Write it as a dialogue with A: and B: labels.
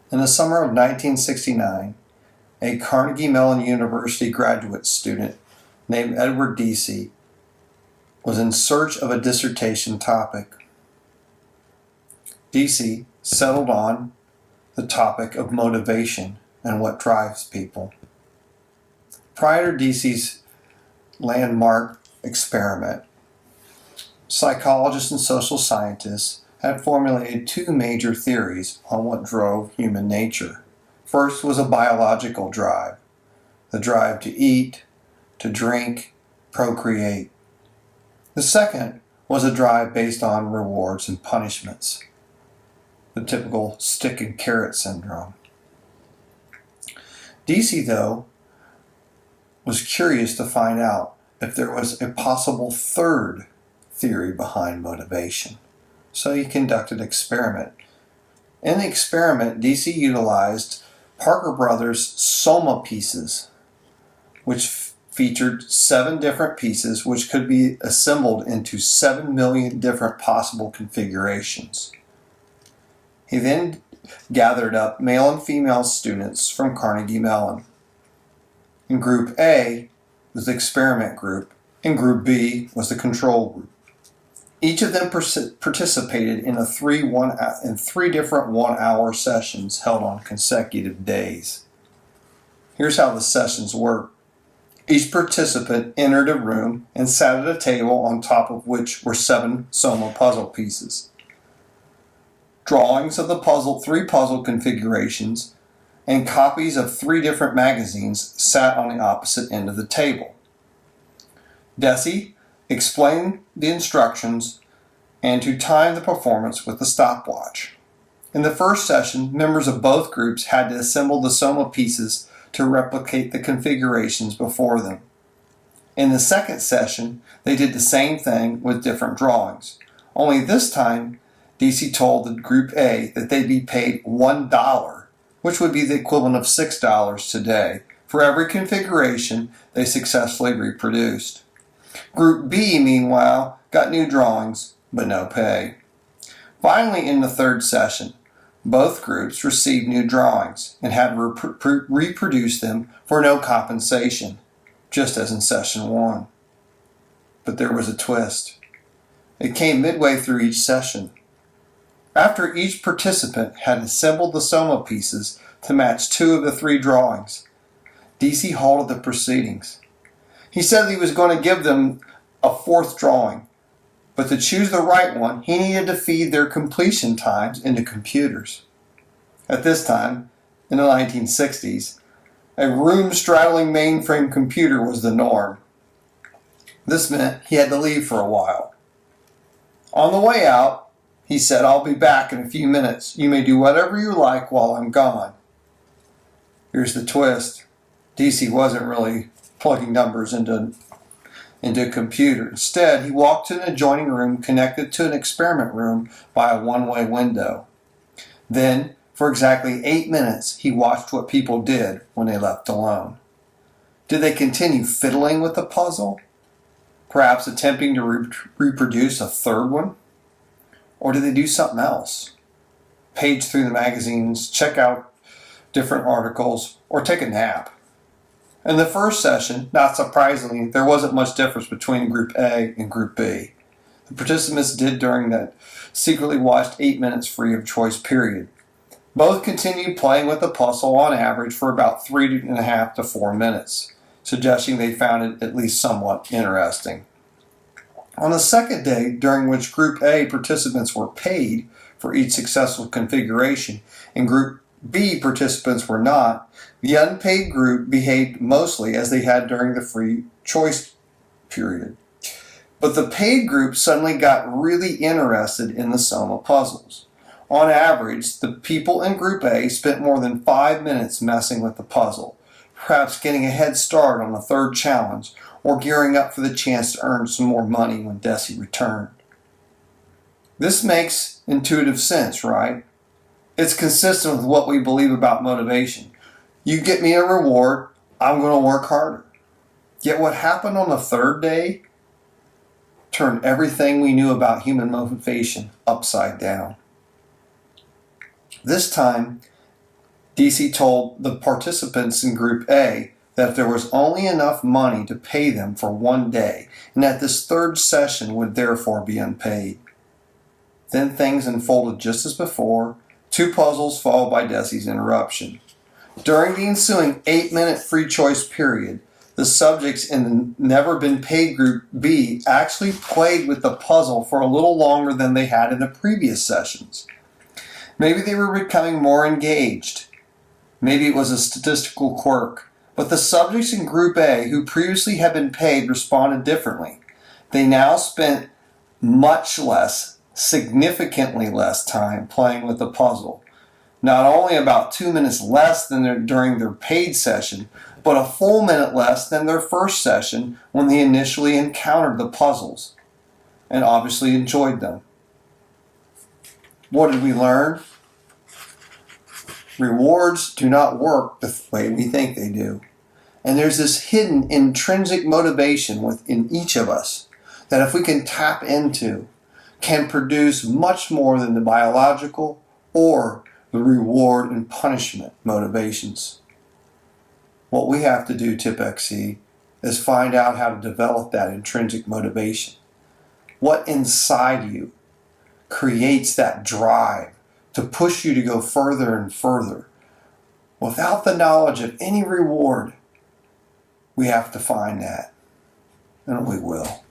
A: In the summer of 1969, a Carnegie Mellon University graduate student named Edward Deci was in search of a dissertation topic. Deci settled on the topic of motivation and what drives people. Prior to Deci's landmark experiment, psychologists and social scientists had formulated two major theories on what drove human nature. First was a biological drive, the drive to eat, to drink, procreate. The second was a drive based on rewards and punishments, the typical stick and carrot syndrome. Deci, though, was curious to find out if there was a possible third theory behind motivation. So he conducted an experiment. In the experiment, Deci utilized Parker Brothers Soma pieces, which featured 7 different pieces which could be assembled into 7 million different possible configurations. He then gathered up male and female students from Carnegie Mellon. In Group A was the experiment group, and Group B was the control group. Each of them participated in three different 1-hour sessions held on consecutive days. Here's how the sessions worked. Each participant entered a room and sat at a table on top of which were 7 Soma puzzle pieces. Drawings of the 3 puzzle configurations and copies of 3 different magazines sat on the opposite end of the table. Deci explained the instructions and to time the performance with the stopwatch. In the first session, members of both groups had to assemble the Soma pieces to replicate the configurations before them. In the second session, they did the same thing with different drawings. Only this time, Deci told the Group A that they'd be paid $1, which would be the equivalent of $6 today, for every configuration they successfully reproduced. Group B, meanwhile, got new drawings, but no pay. Finally, in the third session, both groups received new drawings and had to reproduce them for no compensation, just as in session 1. But there was a twist. It came midway through each session. After each participant had assembled the Soma pieces to match 2 of the 3 drawings, Deci halted the proceedings. He said he was going to give them a 4th drawing, but to choose the right one, he needed to feed their completion times into computers. At this time, in the 1960s, a room-straddling mainframe computer was the norm. This meant he had to leave for a while. On the way out, he said, "I'll be back in a few minutes. You may do whatever you like while I'm gone." Here's the twist. Deci wasn't really plugging numbers into a computer. Instead, he walked to an adjoining room connected to an experiment room by a one-way window. Then, for exactly 8 minutes, he watched what people did when they left alone. Did they continue fiddling with the puzzle? Perhaps attempting to reproduce a third one? Or did they do something else? Page through the magazines, check out different articles, or take a nap? In the first session, not surprisingly, there wasn't much difference between Group A and Group B. The participants did during that secretly watched 8 minutes free of choice period. Both continued playing with the puzzle on average for about 3.5 to 4 minutes, suggesting they found it at least somewhat interesting. On the second day, during which Group A participants were paid for each successful configuration and Group B participants were not, the unpaid group behaved mostly as they had during the free choice period. But the paid group suddenly got really interested in the Soma puzzles. On average, the people in Group A spent more than 5 minutes messing with the puzzle, perhaps getting a head start on the third challenge or gearing up for the chance to earn some more money when Deci returned. This makes intuitive sense, right? It's consistent with what we believe about motivation. You get me a reward, I'm going to work harder. Yet what happened on the third day turned everything we knew about human motivation upside down. This time, DC told the participants in Group A that there was only enough money to pay them for one day, and that this third session would therefore be unpaid. Then things unfolded just as before, 2 puzzles followed by Desi's interruption. During the ensuing 8-minute free choice period, the subjects in the Never Been Paid Group B actually played with the puzzle for a little longer than they had in the previous sessions. Maybe they were becoming more engaged. Maybe it was a statistical quirk. But the subjects in Group A who previously had been paid responded differently. They now spent much less, significantly less time playing with the puzzle. Not only about 2 minutes less than during their paid session, but a full minute less than their first session when they initially encountered the puzzles, and obviously enjoyed them. What did we learn? Rewards do not work the way we think they do. And there's this hidden intrinsic motivation within each of us that if we can tap into, can produce much more than the biological or the reward and punishment motivations. What we have to do, TIPXC, is find out how to develop that intrinsic motivation. What inside you creates that drive to push you to go further and further. Without the knowledge of any reward, we have to find that, and we will.